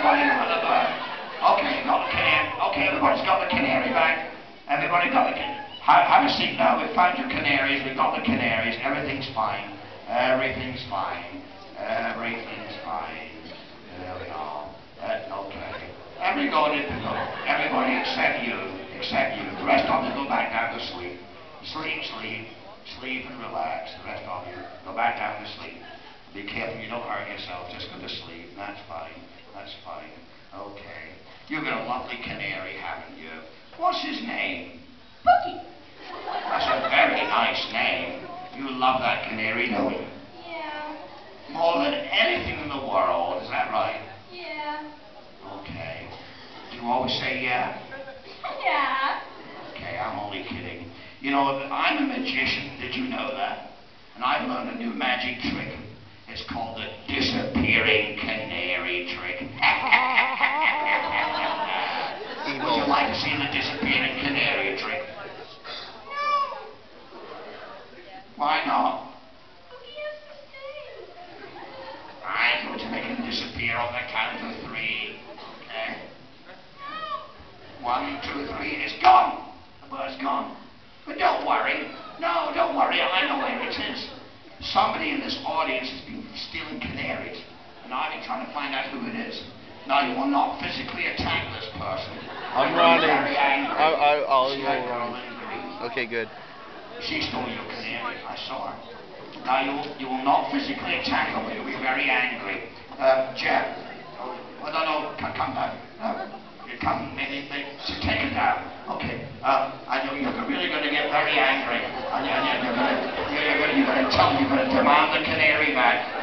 everybody got the bird. Okay, got the canary. Okay, everybody's got the canary back. Everybody got the canary. Have a seat now. We've found your canaries. We've got the canaries. Everything's fine. Everything's fine. Everything's fine. There we are. Okay. Everybody except you. Except you. The rest of you go back down to sleep. Sleep, sleep. Sleep and relax. The rest of you go back down to sleep. Be careful you don't hurt yourself. Just go to sleep. That's fine. That's fine. Okay. You've got a lovely canary, haven't you? What's his name? Pookie. That's a very nice name. You love that canary, don't you? Yeah. More than anything in the world. Is that right? Yeah. Okay. Do you always say yeah? Yeah. Okay, I'm only kidding. You know, I'm a magician. Did you know that? And I've learned a new magic trick. It's called the disappearing canary trick. Would you like to see the disappearing canary trick? No. Why not? He has to stay. I'm going to make him disappear on the count of 3. Okay? 1, 2, 3. It's gone. The bird's gone. But don't worry. No, don't worry. I know where it is. Somebody in this audience has been stealing canaries, and I've been trying to find out who it is. Now, you will not physically attack this person. I'm running. I'll run. Okay, good. She stole your canary. I saw her. Now, you will not physically attack her, but you'll be very angry. Jeff. Oh, no, come down. Come, maybe take it down. Okay. I know you're really going to get very angry. And you're going to demand the canary back.